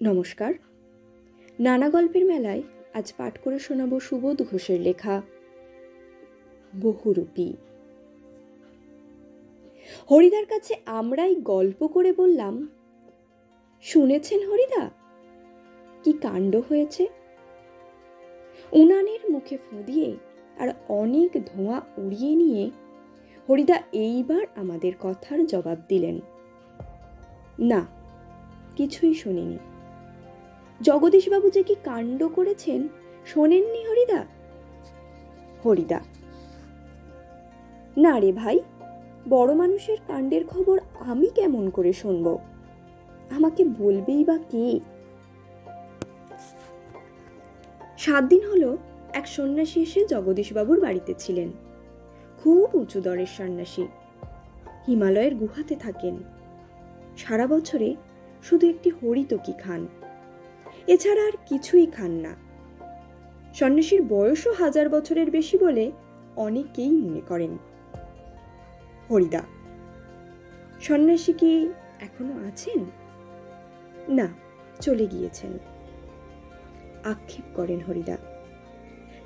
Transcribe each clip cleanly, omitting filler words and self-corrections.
নমস্কার। নানা গল্পের মেলায় আজ পাঠ করে শোনাব সুবোধ ঘোষের লেখা বহুরূপী। হরিদার কাছে আমরাই গল্প করে বললাম, শুনেছেন হরিদা, কি কাণ্ড হয়েছে? উনানের মুখে ফু দিয়ে আর অনেক ধোঁয়া উড়িয়ে নিয়ে হরিদা এইবার আমাদের কথার জবাব দিলেন, না, কিছুই শুনিনি। জগদীশবাবু যে কি কাণ্ড করেছেন শোনেননি হরিদা? হরিদা, না রে ভাই, বড় মানুষের কাণ্ডের খবর আমি কেমন করে শুনব? আমাকে বলবেই বা কে? 7 দিন হলো এক সন্ন্যাসী এসে জগদীশবাবুর বাড়িতে ছিলেন। খুব উঁচু দরের সন্ন্যাসী, হিমালয়ের গুহাতে থাকেন। সারা বছরে শুধু একটি হরিতকি খান, এছাড়া আর কিছুই খান না। সন্ন্যাসীর বয়সও 1000 বছরের বেশি বলে অনেকেই মনে করেন। হরিদা, সন্ন্যাসী কি এখনো আছেন? না, চলে গিয়েছেন। আক্ষেপ করেন হরিদা,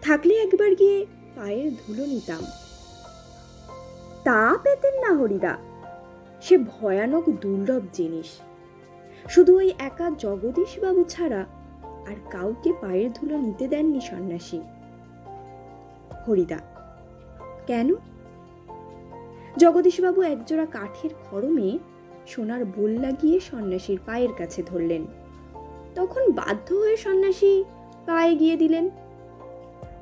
থাকলে একবার গিয়ে পায়ের ধুলো নিতাম। তা পেতেন না হরিদা, সে ভয়ানক দুর্লভ জিনিস। শুধু ওই একা জগদীশবাবু ছাড়া আর কাউকে পায়ের ধুলো নিতে দেননি সন্ন্যাসী। হরিদা, কেন? জগদীশবাবু একজোড়া কাঠের খড়মে সোনার বোল লাগিয়ে সন্ন্যাসীর পায়ের কাছে ধরলেন। তখন বাধ্য হয়ে সন্ন্যাসী পায়ে গিয়ে দিলেন।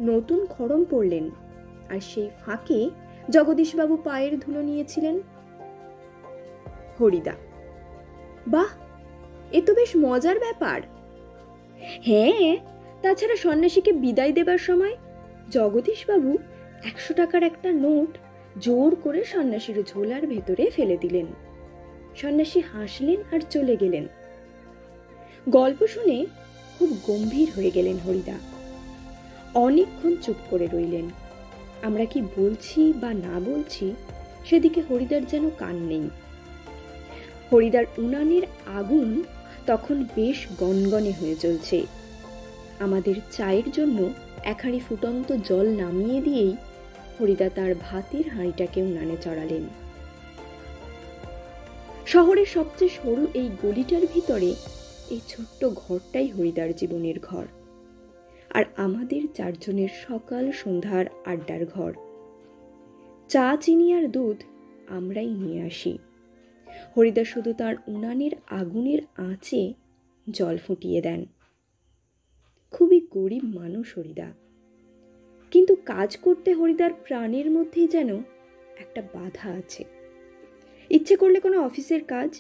নতুন খড়ম পড়লেন, আর সেই ফাঁকে জগদীশবাবু পায়ের ধুলো নিয়েছিলেন। হরিদা, বাহ, এ তো বেশ মজার ব্যাপার। হ্যাঁ, তাছাড়া সন্ন্যাসীকে বিদায় দেবার সময় জগদীশবাবু 100 টাকার একটা নোট জোর করে সন্ন্যাসীর ঝোলার ভেতরে ফেলে দিলেন। সন্ন্যাসী হাসলেন আর চলে গেলেন। গল্প শুনে খুব গম্ভীর হয়ে গেলেন হরিদা। অনেকক্ষণ চুপ করে রইলেন। আমরা কি বলছি বা না বলছি সেদিকে হরিদার যেন কান নেই। হরিদার উনানের আগুন তখন বেশ গনগনে হয়ে চলছে। আমাদের চায়ের জন্য 1 হাঁড়ি ফুটন্ত জল নামিয়ে দিয়েই হরিদা তার ভাতের হাঁড়িটাকে উনানে চড়ালেন। শহরের সবচেয়ে সরু এই গলিটার ভিতরে এই ছোট্ট ঘরটাই হরিদার জীবনের ঘর, আর আমাদের 4 জনের সকাল সন্ধ্যার আড্ডার ঘর। চা, চিনি আর দুধ আমরাই নিয়ে আসি। হরিদা শুধু তার উনানের আগুনের আঁচে জল ফুটিয়ে দেন। খুবই গরিব মানুষ হরিদা, কিন্তু কাজ করতে হরিদার প্রাণের মধ্যেই যেন একটা বাধা আছে। ইচ্ছে করলে কোনো অফিসের কাজ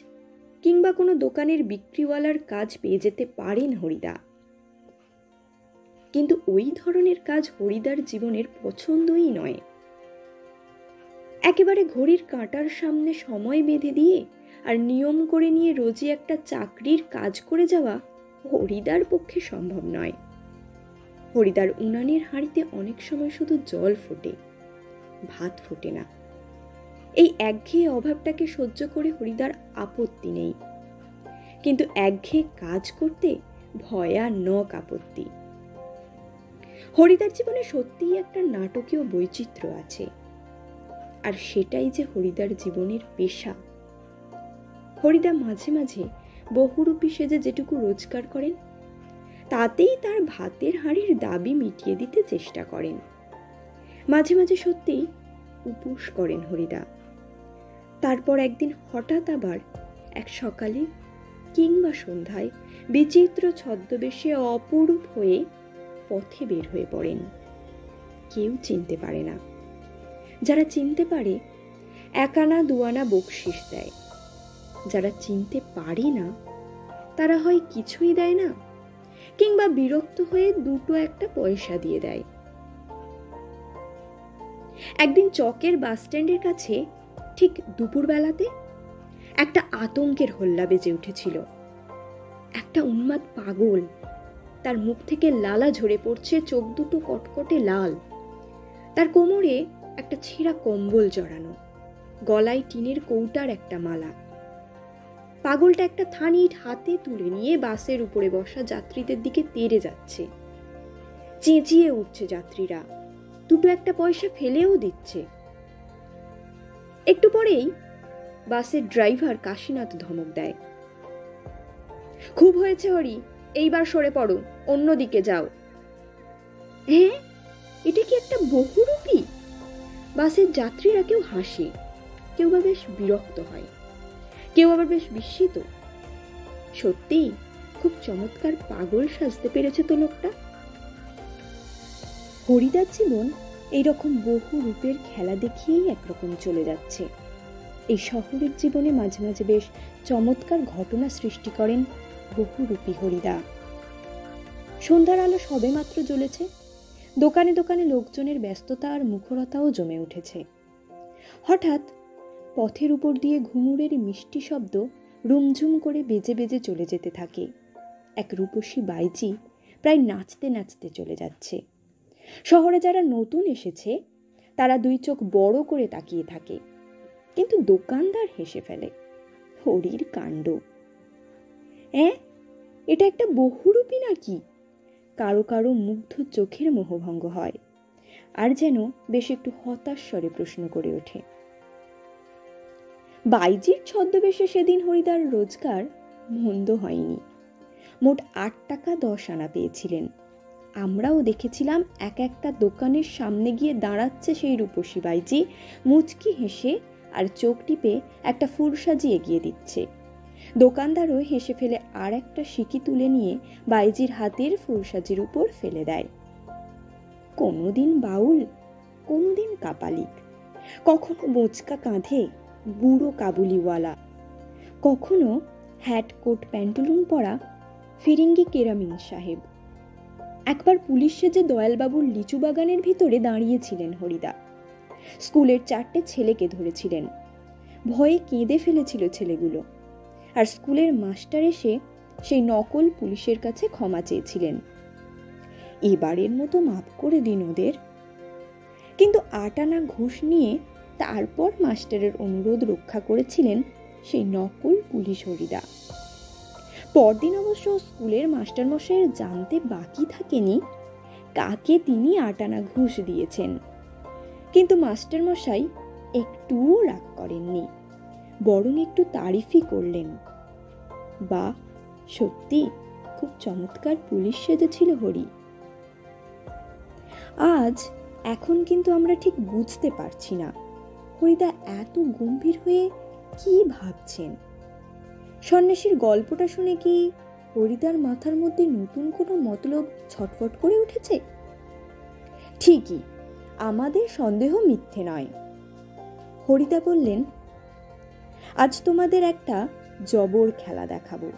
কিংবা কোনো দোকানের বিক্রিওয়ালার কাজ পেয়ে যেতে পারেন হরিদা, কিন্তু ওই ধরনের কাজ হরিদার জীবনের পছন্দই নয়। একেবারে ঘড়ির কাঁটার সামনে সময় বেঁধে দিয়ে আর নিয়ম করে নিয়ে রোজই একটা চাকরির কাজ করে যাওয়া হরিদার পক্ষে সম্ভব নয়। হরিদার উনানের হাঁড়িতে অনেক সময় শুধু জল ফোটে, ভাত ফোটে না। এই একঘেয়ে অভাবটাকে সহ্য করে হরিদার আপত্তি নেই, কিন্তু একঘেয়ে কাজ করতে ভয়ানক আপত্তি। হরিদার জীবনে সত্যিই একটা নাটকীয় বৈচিত্র্য আছে, আর সেটাই যে হরিদার জীবনের পেশা। হরিদা মাঝে মাঝে বহুরূপী সেজে যেটুকু রোজগার করেন তাতেই তার ভাতের হাঁড়ির দাবি মিটিয়ে দিতে চেষ্টা করেন। মাঝে মাঝে সত্যিই উপোস করেন হরিদা। তারপর একদিন হঠাৎ আবার এক সকালে কিংবা সন্ধ্যায় বিচিত্র ছদ্মবেশে অপরূপ হয়ে পথে বের হয়ে পড়েন। কেউ চিনতে পারে না। যারা চিনতে পারে 1 আনা 2 আনা বকশিশ দেয়। যারা চিনতে পারে না তারা হয় কিছুই দেয় না, কিংবা বিরক্ত হয়ে 2-1 পয়সা দিয়ে দেয়। একদিন চকের বাস স্ট্যান্ডের কাছে ঠিক দুপুরবেলাতে একটা আতঙ্কের হল্লা বেজে উঠেছিল। একটা উন্মাদ পাগল, তার মুখ থেকে লালা ঝরে পড়ছে, চোখ দুটো কটকটে লাল। তার কোমরে একটা ছেঁড়া কম্বল জড়ানো, গলায় টিনের কৌটার একটা মালা। পাগলটা একটা থানিট হাতে তুলে নিয়ে বাসের উপরে বসা যাত্রীদের দিকে তেড়ে যাচ্ছে। চেঁচিয়ে উঠছে যাত্রীরা, দুটো একটা পয়সা ফেলেও দিচ্ছে। একটু পরেই বাসের ড্রাইভার কাশীনাথ ধমক দেয়, খুব হয়েছে হরি, এইবার সরে পড়ো, অন্যদিকে যাও। হ্যাঁ, এটা কি একটা বহুরূপী? বাসের যাত্রীরা কেউ হাসে, কেউ বা বেশ বিরক্ত হয়, কেউ আবার বেশ বিস্মিত। সত্যি খুব চমৎকার পাগল সাজতে পেরেছে তো লোকটা। হরিদার জীবন এইরকম বহু রূপের খেলা দেখিয়েই একরকম চলে যাচ্ছে। এই শহরের জীবনে মাঝে মাঝে বেশ চমৎকার ঘটনা সৃষ্টি করেন বহুরূপী হরিদা। সন্ধ্যার আলো সবেমাত্র জ্বলেছে, দোকানে দোকানে লোকজনের ব্যস্ততা আর মুখরতাও জমে উঠেছে। হঠাৎ পথের উপর দিয়ে ঘুঙুরের মিষ্টি শব্দ রুমঝুম করে বেজে বেজে চলে যেতে থাকে। এক রূপসী বাইজি প্রায় নাচতে নাচতে চলে যাচ্ছে। শহরে যারা নতুন এসেছে তারা দুই চোখ বড় করে তাকিয়ে থাকে, কিন্তু দোকানদার হেসে ফেলে। হরির কাণ্ড! এটা একটা বহুরূপী নাকি? কারো কারো মুগ্ধ চোখের মোহভঙ্গ হয়, আর যেন বেশ একটু হতাশ স্বরে প্রশ্ন করে ওঠে। বাইজির ছদ্মবেশে সেদিন হরিদার রোজগার মন্দ হয়নি। মোট 8 টাকা 10 আনা পেয়েছিলেন। আমরাও দেখেছিলাম এক একটা দোকানের সামনে গিয়ে দাঁড়াচ্ছে সেই রূপসী বাইজি, মুচকি হেসে আর চোখ টিপে একটা ফুরসাজি এগিয়ে দিচ্ছে। দোকানদারও হেসে ফেলে আর একটা সিকি তুলে নিয়ে বাইজির হাতের ফুরসাজির উপর ফেলে দেয়। কোনোদিন বাউল, কোনোদিন কাপালিক, কখনো বোঁচকা কাঁধে বুড়ো কাবুলিওয়ালা, কখনো হ্যাট কোট প্যান্টুলুন পরা ফিরিঙ্গি কেরামিন সাহেব। একবার পুলিশ সেজে দয়ালবাবুর লিচু বাগানের ভিতরে দাঁড়িয়েছিলেন হরিদা। স্কুলের 4টে ছেলেকে ধরেছিলেন। ভয়ে কেঁদে ফেলেছিল ছেলেগুলো, আর স্কুলের মাস্টার এসে সেই নকল পুলিশের কাছে ক্ষমা চেয়েছিলেন, এবারের মতো মাফ করে দিন ওদের। কিন্তু 8 আনা ঘুষ নিয়ে তারপর মাস্টারের অনুরোধ রক্ষা করেছিলেন সেই নকল পুলিশ হরিদা। পরদিন অবশ্য স্কুলের মাস্টারমশাইয়ের জানতে বাকি থাকেনি কাকে তিনি 8 আনা ঘুষ দিয়েছেন। কিন্তু মাস্টারমশাই একটুও রাগ করেননি, বরং একটু তারিফই করলেন। বা সত্যি খুব চমৎকার পুলিশ সেজেছিল হরি। আজ এখন কিন্তু আমরা ঠিক বুঝতে পারছি না হরিদা এত গম্ভীর হয়ে কি ভাবছেন। সন্ন্যাসীর গল্পটা শুনে কি হরিদার মাথার মধ্যে নতুন কোনো মতলব ছটফট করে উঠেছে? ঠিকই, আমাদের সন্দেহ মিথ্যে নয়। হরিদা বললেন, আজ তোমাদের একটা জবর খেলা দেখাবো।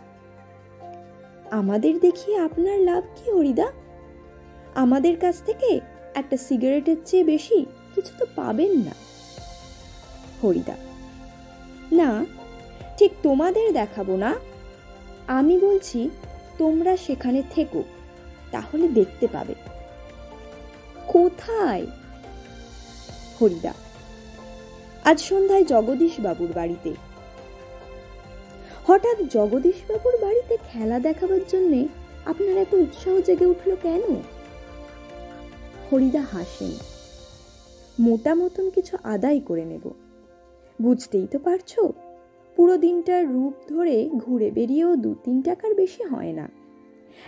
আমাদের দেখিয়ে আপনার লাভ কি হরিদা? আমাদের কাছ থেকে একটা সিগারেটের চেয়ে বেশি কিছু তো পাবেন না। হরিদা, না, ঠিক তোমাদের দেখাবো না, আমি বলছি তোমরা সেখানে থেকো, তাহলে দেখতে পাবে। কোথায়? হরিদা, আজ সন্ধ্যায় জগদীশ বাবুর বাড়িতে। হঠাৎ জগদীশ বাবুর বাড়িতে খেলা দেখাবার জন্য আপনার এত উৎসাহ জেগে উঠল কেন? হরিদা হাসেন। মোটা মতন কিছু আদায় করে নেব। বুঝতেই তো পারছো, পুরো দিনটার রূপ ধরে ঘুরে বেরিয়েও 2-3 টাকার বেশি হয় না।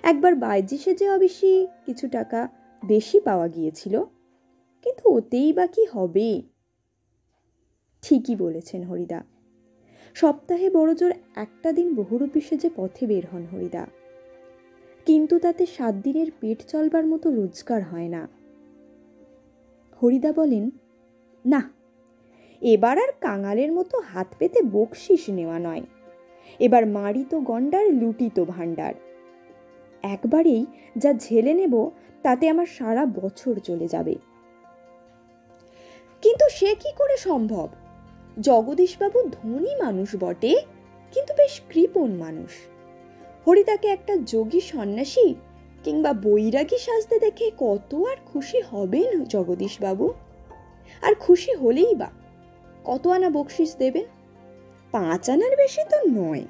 একবার বাইজি সেজে অবশ্যি কিছু টাকা বেশি পাওয়া গিয়েছিল, কিন্তু ওতেই বা কি হবে? ঠিকই বলেছেন হরিদা। সপ্তাহে বড়জোর একটা দিন বহুরূপী সেজে পথে বের হন হরিদা, কিন্তু তাতে 7 দিনের পেট চলবার মতো রোজগার হয় না। হরিদা বলেন, না, এবার আর কাঙালের মতো হাত পেতে বকশিস নেওয়া নয়, এবার মারিত গন্ডার লুটিত ভাণ্ডার। একবারেই যা ঝেলে নেব তাতে আমার সারা বছর চলে যাবে। কিন্তু সে কি করে সম্ভব? জগদীশবাবু ধনী মানুষ বটে, কিন্তু বেশ কৃপণ মানুষ। হরিদাকে একটা যোগী সন্ন্যাসী কিংবা বৈরাগী সাজতে দেখে কত আর খুশি হবেন জগদীশবাবু? আর খুশি হলেই বা কত আনা বকশিস দেবেন? 5 আনার বেশি তো নয়।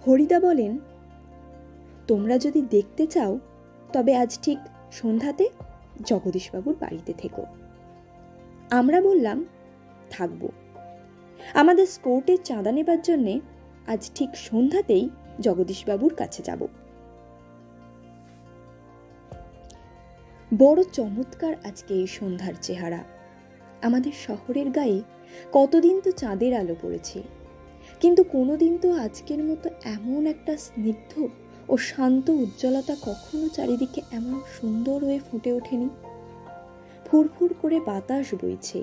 হরিদা বলেন, তোমরা যদি দেখতে চাও তবে আজ ঠিক সন্ধ্যাতে জগদীশবাবুর বাড়িতে থেকো। আমরা বললাম, থাকবো। আমাদের স্পোর্টের চাঁদা নেবার জন্যে আজ ঠিক সন্ধ্যাতেই জগদীশবাবুর কাছে যাব। বড় চমৎকার আজকে এই সন্ধ্যার চেহারা। আমাদের শহরের গায়ে কতদিন তো চাঁদের আলো পড়েছে, কিন্তু কোনোদিন তো আজকের মতো এমন একটা স্নিগ্ধ ও শান্ত উজ্জ্বলতা কখনো চারিদিকে এমন সুন্দর হয়ে ফুটে ওঠেনি। ফুরফুর করে বাতাস বইছে।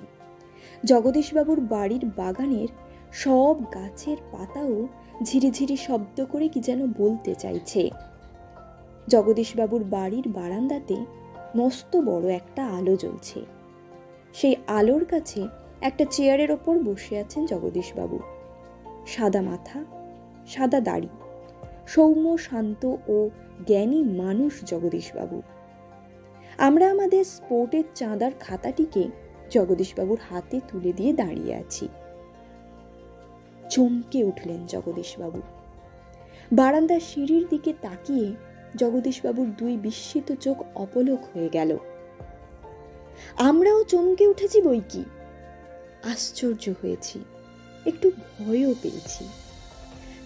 জগদীশবাবুর বাড়ির বাগানের সব গাছের পাতাও ঝিরিঝিরি শব্দ করে কি যেন বলতে চাইছে। জগদীশবাবুর বাড়ির বারান্দাতে মস্ত বড় একটা আলো জ্বলছে। সেই আলোর কাছে একটা চেয়ারের ওপর বসে আছেন জগদীশবাবু। সাদা মাথা, সাদা দাড়ি, সৌম্য শান্ত ও জ্ঞানী মানুষ জগদীশবাবু। আমরা আমাদের স্পোর্টের চাঁদার খাতাটিকে জগদীশবাবুর হাতে তুলে দিয়ে দাঁড়িয়ে আছি। চমকে উঠলেন জগদীশবাবু। বারান্দার সিঁড়ির দিকে তাকিয়ে জগদীশবাবুর দুই বিস্মিত চোখ অপলক হয়ে গেল। আমরাও চমকে উঠেছি বইকি। আশ্চর্য হয়েছি, একটু ভয়ও পেয়েছি,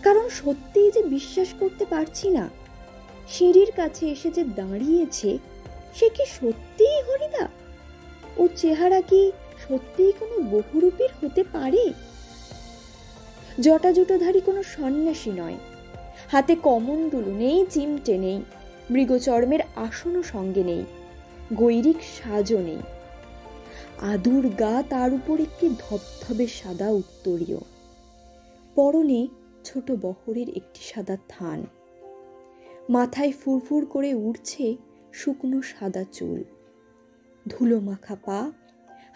কারণ সত্যিই যে বিশ্বাস করতে পারছি না সিঁড়ির কাছে এসে যে দাঁড়িয়েছে সে কি সত্যিই হরিদা? ও চেহারা কি সত্যিই কোনো বহুরূপীর হতে পারে? জটাজুটোধারী কোনো সন্ন্যাসী নয়, হাতে কমণ্ডলু নেই, চিমটে নেই, মৃগচর্মের আসনও সঙ্গে নেই, গৈরিক সাজও নেই। আদুর গা, তার উপর একটি ধবধবে সাদা উত্তরীয়, পরনে ছোট বহরের একটি সাদা থান, মাথায় ফুরফুর করে উড়ছে শুকনো সাদা চুল, ধুলো মাখা পা,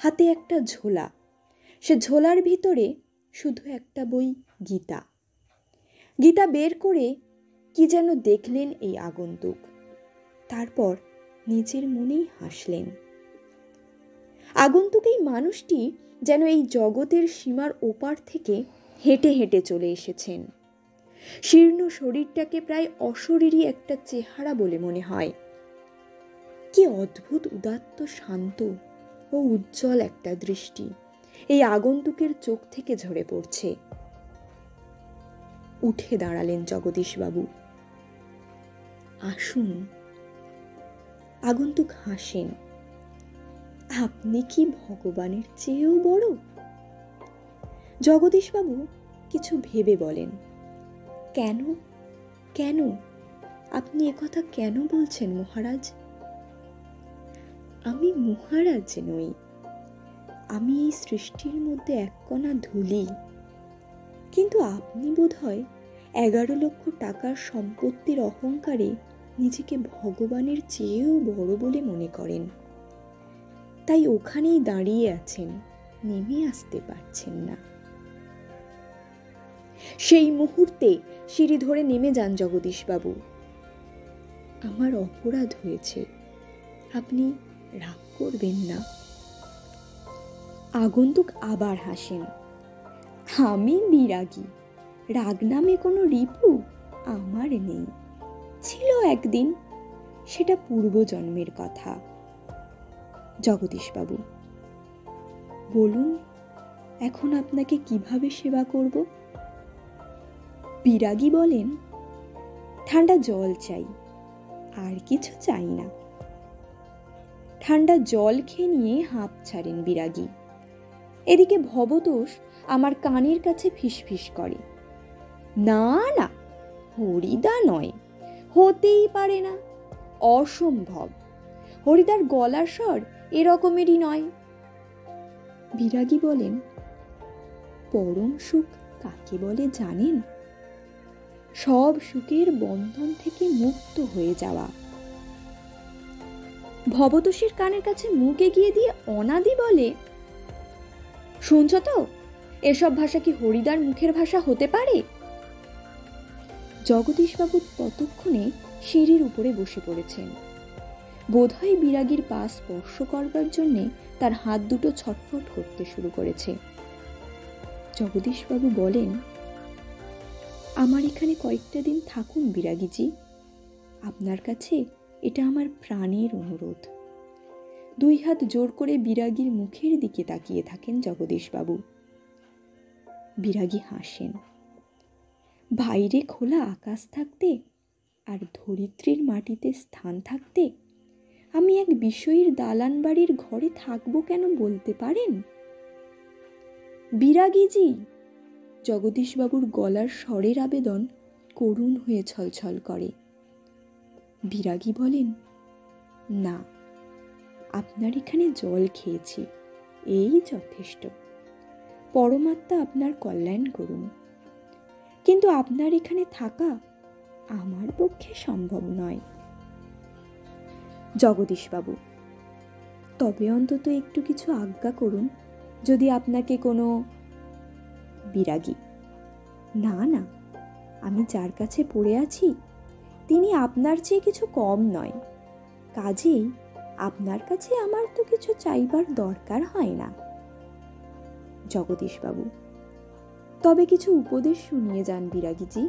হাতে একটা ঝোলা। সে ঝোলার ভিতরে শুধু একটা বই, গীতা। গীতা বের করে কি যেন দেখলেন এই আগন্তুক, তারপর নিজের মনেই হাসলেন। আগন্তুক এই মানুষটি যেন এই জগতের সীমার ওপার থেকে হেঁটে হেঁটে চলে এসেছেন। শীর্ণ শরীরটাকে প্রায় অশরীরী একটা চেহারা বলে মনে হয়। কি অদ্ভুত উদাত্ত, শান্ত ও উজ্জ্বল একটা দৃষ্টি এই আগন্তুকের চোখ থেকে ঝরে পড়ছে। উঠে দাঁড়ালেন জগদীশবাবু। আসুন। আগন্তুক হাসেন। আপনি কি ভগবানের চেয়েও বড়? জগদীশবাবু কিছু ভেবে বলেন, কেন কেন আপনি একথা কেন বলছেন মহারাজ? আমি মহারাজ নই, আমি এই সৃষ্টির মধ্যে এক কণা ধুলি। কিন্তু আপনি বোধহয় 11 লক্ষ টাকার সম্পত্তির অহংকারে নিজেকে ভগবানের চেয়েও বড় বলে মনে করেন, তাই ওখানেই দাঁড়িয়ে আছেন, নেমে আসতে পারছেন না। সেই মুহূর্তে সিঁড়ি ধরে নেমে যান জগদীশবাবু। আমার অপরাধ হয়েছে, আপনি রাগ করবেন না। আগন্তুক আবার হাসেন। আমি বিরাগী, রাগ নামে কোনো রিপু আমার নেই। ছিল একদিন, সেটা পূর্বজন্মের কথা। জগদীশবাবু, বলুন এখন আপনাকে কিভাবে সেবা করব? বিরাগী বলেন, ঠান্ডা জল চাই, আর কিছু চাই না। ঠান্ডা জল খেয়ে নিয়ে হাঁপ ছাড়েন বিরাগী। এদিকে ভবতোষ আমার কানের কাছে ফিসফিস করে, না না, হরিদা নয়, হতেই পারে না, অসম্ভব, হরিদার গলার স্বর এরকমেরই নয়। বিরাগী বলেন, পরম সুখ কাকে বলে জানেন? সব সুখের বন্ধন থেকে মুক্ত হয়ে যাওয়া। ভবতোষের কানের কাছে মুখ এগিয়ে দিয়ে অনাদি বলে, শুনছ তো, এসব ভাষা কি হরিদার মুখের ভাষা হতে পারে? জগদীশবাবু ততক্ষণে সিঁড়ির উপরে বসে পড়েছেন। বোধহয় বিরাগীর পা স্পর্শ করবার জন্যে তার হাত দুটো ছটফট করতে শুরু করেছে। জগদীশবাবু বলেন, আমার এখানে কয়েকটা দিন থাকুন বিরাগীজি, আপনার কাছে এটা আমার প্রাণের অনুরোধ। 2 হাত জোর করে বিরাগীর মুখের দিকে তাকিয়ে থাকেন জগদীশবাবু। বিরাগী হাসেন। বাইরে খোলা আকাশ থাকতে আর ধরিত্রীর মাটিতে স্থান থাকতে আমি এক বিষয়ীর দালান বাড়ির ঘরে থাকবো কেন বলতে পারেন? বিরাগীজি, জগদীশবাবুর গলার স্বরের আবেদন করুণ হয়ে ছলছল করে। বিরাগী বলেন, না, আপনার এখানে জল খেয়েছি, এই যথেষ্ট। পরমাত্মা আপনার কল্যাণ করুন, কিন্তু আপনার এখানে থাকা আমার পক্ষে সম্ভব নয়। জগদীশবাবু, তবে অন্তত একটু কিছু আজ্ঞা করুন, যদি আপনাকে কোনো। বিরাগী, না না, আমি যার কাছে পড়ে আছি তিনি আপনার চেয়ে কিছু কম নয়, কাজেই আপনার কাছে আমার তো কিছু চাইবার দরকার হয় না। জগদীশবাবু, তবে কিছু উপদেশ শুনিয়ে যান বিরাগীজি,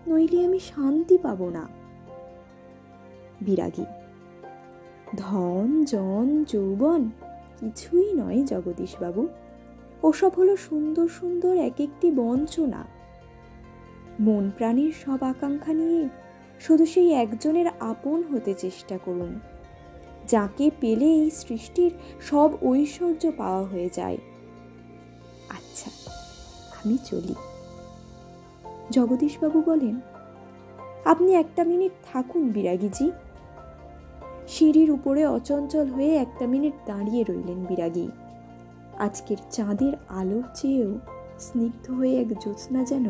নইলে আমি শান্তি পাব না। বিরাগী, ধন জন যৌবন কিছুই নয় জগদীশবাবু, ওসব হলো সুন্দর সুন্দর এক একটি বঞ্চনা। মন প্রাণীর সব আকাঙ্ক্ষা নিয়ে শুধু সেই একজনের আপন হতে চেষ্টা করুন, যাকে পেলে এই সৃষ্টির সব ঐশ্বর্য পাওয়া হয়ে যায়। আচ্ছা, আমি চলি। জগদীশবাবু বলেন, আপনি একটা মিনিট থাকুন বিরাগীজি। সিঁড়ির উপরে অচঞ্চল হয়ে একটা মিনিট দাঁড়িয়ে রইলেন বিরাগী। আজকের চাঁদের আলোর চেয়েও স্নিগ্ধ হয়ে এক জ্যোৎস্না যেন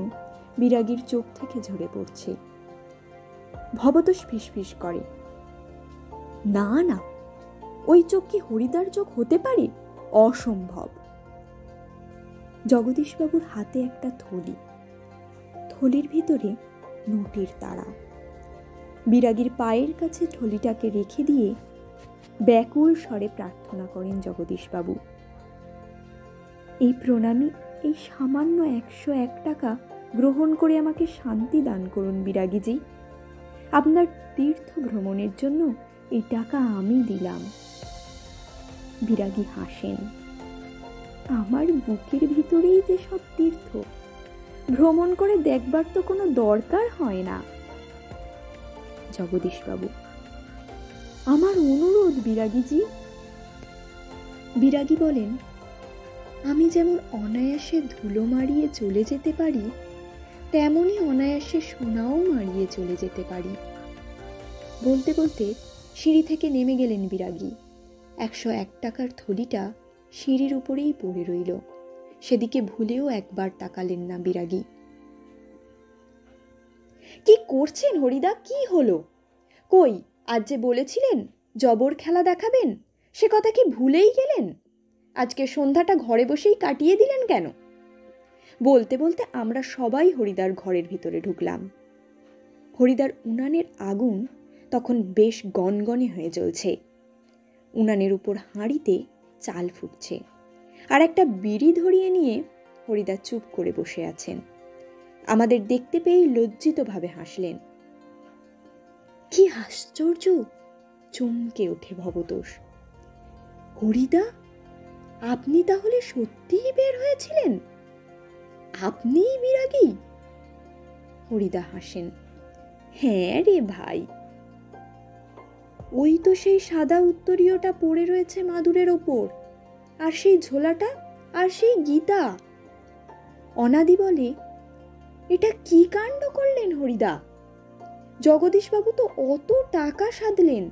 বিরাগীর চোখ থেকে ঝরে পড়ছে। ভবতোষ ফিসফিস করে, না না, ওই চোখ কি হরিদার চোখ হতে পারে? অসম্ভব। জগদীশবাবুর হাতে একটা থলি, থলির ভিতরে নোটের তাড়া। বিরাগীর পায়ের কাছে থলিটাকে রেখে দিয়ে ব্যাকুল স্বরে প্রার্থনা করেন জগদীশবাবু, এই প্রণামী, এই সামান্য 101 টাকা গ্রহণ করে আমাকে শান্তি দান করুন বিরাগীজি। আপনার তীর্থ ভ্রমণের জন্য এই টাকা আমি দিলাম। বিরাগী হাসেন, আমার বুকের ভিতরেই যে সব তীর্থ, ভ্রমণ করে দেখবার তো কোনো দরকার হয় না। জগদীশবাবু, আমার অনুরোধ বিরাগীজি। বিরাগী বলেন, আমি যেমন অনায়াসে ধুলো মারিয়ে চলে যেতে পারি, তেমনি অনায়াসে সোনাও মারিয়ে চলে যেতে পারি। বলতে বলতে সিঁড়ি থেকে নেমে গেলেন বিরাগী। 101 টাকার থলিটা সিঁড়ির উপরেই পড়ে রইল, সেদিকে ভুলেও একবার তাকালেন না বিরাগী। কি করছেন হরিদা? কি হলো? কই, আজ যে বলেছিলেন জবর খেলা দেখাবেন, সে কথা কি ভুলেই গেলেন? আজকে সন্ধ্যাটা ঘরে বসেই কাটিয়ে দিলেন কেন? বলতে বলতে আমরা সবাই হরিদার ঘরের ভিতরে ঢুকলাম। হরিদার উনানের আগুন তখন বেশ গনগনে হয়ে জ্বলছে। উনানের উপর হাঁড়িতে চাল ফুটছে, আর একটা বিড়ি ধরিয়ে নিয়ে হরিদা চুপ করে বসে আছেন। আমাদের দেখতে পেয়েই লজ্জিতভাবে হাসলেন। কি আশ্চর্য! চমকে ওঠে ভবতোষ। হরিদা, আপনি তাহলে সত্যিই বের হয়েছিলেন? আপনিই বিরাগী? হরিদা হাসেন, হ্যাঁ রে ভাই, ওই তো সেই সাদা উত্তরীয়টা পড়ে রয়েছে মাদুরের ওপর, আর সেই ঝোলাটা, আর সেই গীতা। অনাদি বলে, এটা কি কাণ্ড করলেন হরিদা? জগদীশবাবু তো অত টাকা সাধলেন,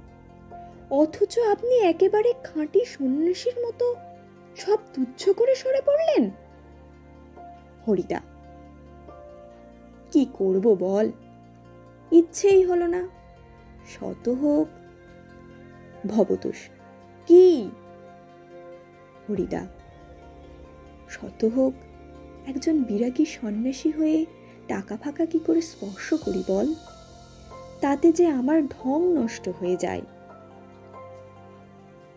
অথচ আপনি একেবারে খাঁটি সন্ন্যাসীর মতো সব তুচ্ছ করে সরে পড়লেন। হরিদা, কি করব বল, ইচ্ছেই হলো না। শত হোক। ভবতোষ, কি? হরিদা, শত হোক, একজন বিরাগী সন্ন্যাসী হয়ে টাকা ফাঁকা কি করে স্পর্শ করি বল? তাতে যে আমার ঢং নষ্ট হয়ে যায়।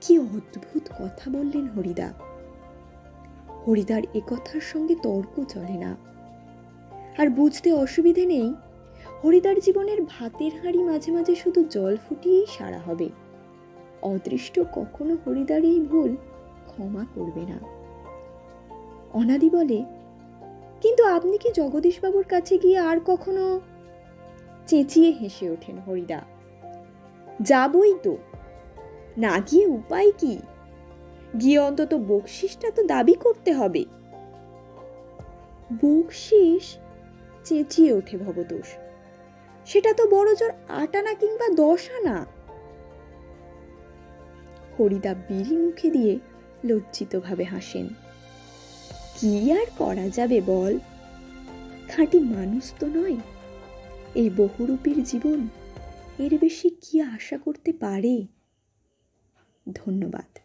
কি অদ্ভুত কথা বললেন হরিদা। হরিদার এ কথার সঙ্গে তর্ক চলে না। আর বুঝতে অসুবিধে নেই, হরিদার জীবনের ভাতের হাঁড়ি মাঝে মাঝে শুধু জল ফুটিয়েই সারা হবে। অদৃষ্ট কখনো হরিদার এই ভুল ক্ষমা করবে না। অনাদি বলে, কিন্তু আপনি কি জগদীশবাবুর কাছে গিয়ে আর কখনো? চেঁচিয়ে হেসে ওঠেন হরিদা। যাবই তো, না গিয়ে উপায় কি? গিয়ে অন্তত বকশিসটা তো দাবি করতে হবে। বকশিস? চেঁচিয়ে ওঠে ভবতোষ। সেটা তো বড় জোর 8 আনা কিংবা 10 আনা। হরিদা বিড়ি মুখে দিয়ে লজ্জিতভাবে হাসেন। কি আর করা যাবে বল, খাঁটি মানুষ তো নয়। এই বহুরূপীর জীবন এর বেশি কি আশা করতে পারে? ধন্যবাদ।